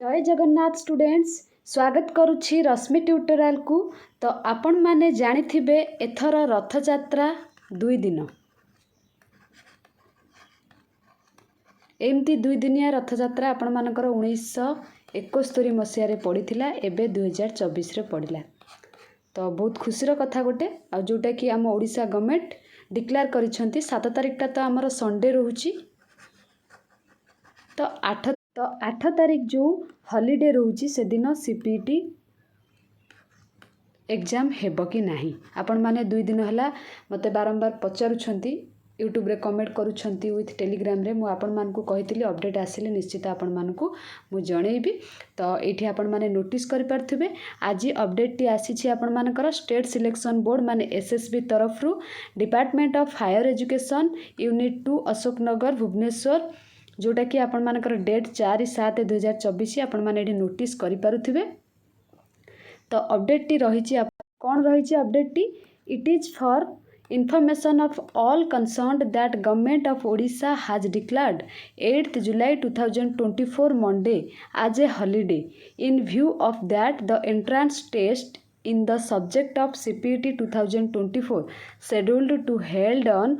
जय जगन्नाथ स्टूडेंट्स स्वागत करुछि रश्मि ट्यूटोरियल को। तो आपण माने जानिथिबे एथर रथ यात्रा 2 दिन एमती 2 दिनिया रथ यात्रा आपण मानकर 1971 मसीह रे पड़ीथिला एबे 2024 रे पड़िला। तो बहुत खुशी कथा गोटे आ जोटा कि आम ओडिशा गवर्नमेंट डिक्लेयर करिसेंती 7 तारिखटा तो आमर संडे रोची। तो 8 तारिख जो हॉलिडे रोची से दिन सीपीटी एग्जाम हेब कि नाही आपण माने 2 दिन हला मते बारंबार पचारुछंती यूट्यूब रे कमेंट करूछंती विथ टेलीग्राम रे मु आपण मान को कहितली अपडेट आसिले निश्चित आपण मान को मु जणैबी। तो एठी आपण माने नोटिस करि परथिबे आज अपडेट टी आसी छि आपण मानकर स्टेट सिलेक्शन बोर्ड माने एसएसबी तरफ रु department of higher education unit 2 Ashok Nagar Bhubaneswar जोटा कि आपण मानकर डेट 4/7/2024 आपण माने एठी नोटिस करि पारुथिबे। तो अपडेट टी रहिछि कोन रहिछि अपडेट टी it is for information of all concerned that government of Odisha has declared 8th July 2024 Monday as a holiday. In view of that, the entrance test in the subject of CPT 2024 scheduled to held on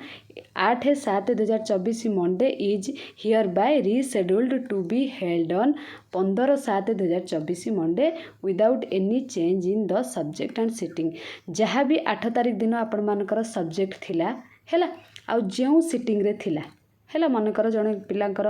8/7/2024 Monday is hereby rescheduled to be held on 15/7/2024 Monday without any change in the subject and sitting। जहाँ भी 8 तारिख दिन आपण मानकर subject थिला हैला आ जो sitting रे थिला हैला मनकर जने पिलांकर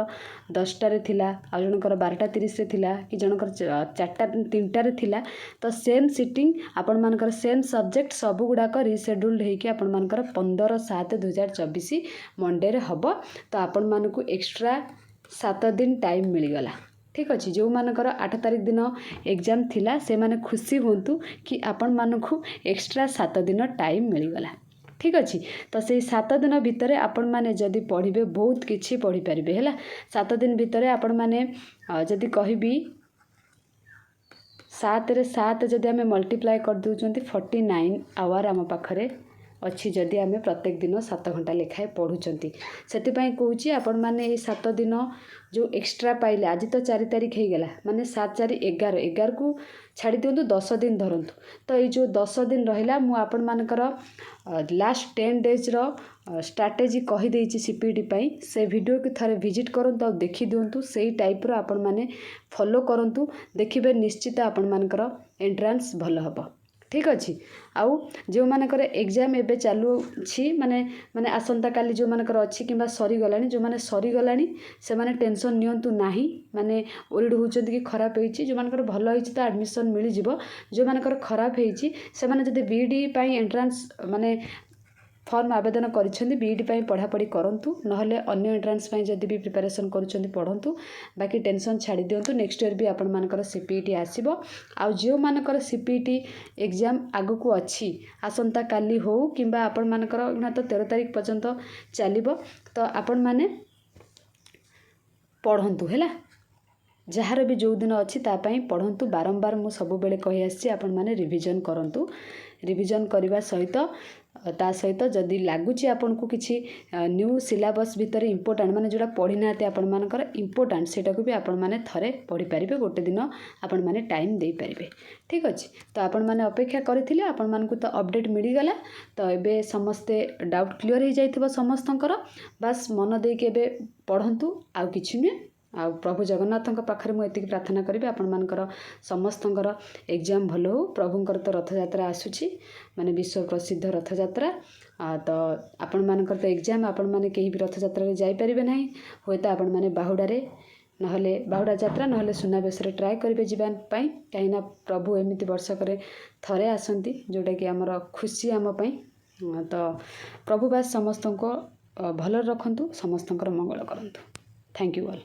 10टा रे थिला आ जनकर 12:30 रे थिला कि जनकर 4टा 3टा रे थिला। तो सेम सिटिंग आपण मानकर सेम सब्जेक्ट सब गुडा को रिशेड्यूल्ड हे कि आपण मानकर 15/7/2024 मंडे रे हबो। तो आपण मानको एक्स्ट्रा 7 दिन टाइम मिल गला। ठीक अच्छे जो मानकर 8 तारिख दिन एग्जाम थिला से माने खुशी होंतु कि आपण मानकु एक्स्ट्रा 7 दिन टाइम मिल गला। ठीक अच्छे तो से 7 दिन भितर आपण माने जदि पढ़िबे बहुत किछि पढ़ी परिबे हैला। 7 दिन भितर आपण माने जदि कहबी 7 रे 7 जदि हमें मल्टीप्लाई कर दोचंती 49 आवर आम पाखरे अच्छी जदि आम प्रत्येक दिन 7 घंटा लेखाए पढ़ुचंती से कहूँ आपण माने 7 दिन जो एक्स्ट्रा पाइले आज तो 4 तारिख हो गला माने 7 4 11 11 को छाड़ी दिंतु 10 दिन धरतु। तो ये जो 10 दिन रहा मु आपण मानकर लास्ट 10 डेज रो स्ट्रैटेजी कही देछि सीपीटी पाई से वीडियो के थरे विजिट करंतु और देखि दिंतु से टाइप रो आपण माने फॉलो करंतु देखिबे निश्चित आपण मानकर एंट्रेंस भल हबो। ठीक अच्छे आउ जो मानकर एग्जाम एबे चालू छी माने माने आसंता काली जो मानकर अच्छी किंबा सरी गलानी जो माने सरी गलानी से माने टेंशन नियंतु नाही माने ओरिड होचंती कि खराब हेची जो मानकर भलो हेची तो एडमिशन मिल जिवो। जो मानकर खराब हेची से माने जदि बीडी पाई एंट्रेंस माने फॉर्म आवेदन करिसेंती बीडी पाई पढ़ा पढ़ी करंतु नहले अन्य एंट्रेंस पाई जदि भी प्रिपरेशन करूछंती पढ़ंतु बाकी टेंशन छाड़ी दियंतु। नेक्स्ट ईयर भी आपण मानकर सीपीटी आसीबो आ जो मानकर सीपीटी एग्जाम आगु को अच्छी आसंता काली हो किंबा आपण मानकर ना तो 13 तारिख पर्यंत चलिबो। तो आपण माने पढ़ंतु हैला जार भी जो दिन अच्छी तापाई पढ़ंतु बारंबार मु सब बेले कहि आसी आपण माने रिवीजन करंतु। रिवीजन करबा सहित ता सहित जदि लागुची आपन को किछि न्यू सिलेबस भितर इंपोर्टेंट माने जोड़ा पढ़ी नाते आपण मानकर इंपोर्टेंट सेटा को भी आपण माने थरे पढ़ी परिबे गोटे दिन आपण माने टाइम दे परिबे। ठीक अछि तो आपण माने अपेक्षा करथिले आपण मान को तो अपडेट मिली गला। तो एबे समस्ते डाउट क्लियर हो जाइथिबो समस्तंकर बस मन दे के एबे पढ़ंतु आ किछि नै आ प्रभु जगन्नाथ पाखे मुझे प्रार्थना करी आपण मानकर समस्तंकर एग्जाम भल हो। प्रभुंकर तो रथ यात्रा आसुची माने विश्व प्रसिद्ध रथ यात्रा तो आपण मानकर तो एग्जाम आपण माने कहीं भी रथ यात्रा रे जाई परिबे नाही होय तो आपण माने बाहुडारे नहले बाहुडा यात्रा नहले सुनाबेश रे ट्राए करिवे जीवन पई कहिना प्रभु एमिति वर्षकरे थरे आसंती जोटा कि हमर खुशी आम पई। तो प्रभु बास समस्तंको भल रखंतु समस्तंकर मंगल करंतु। Thank you all.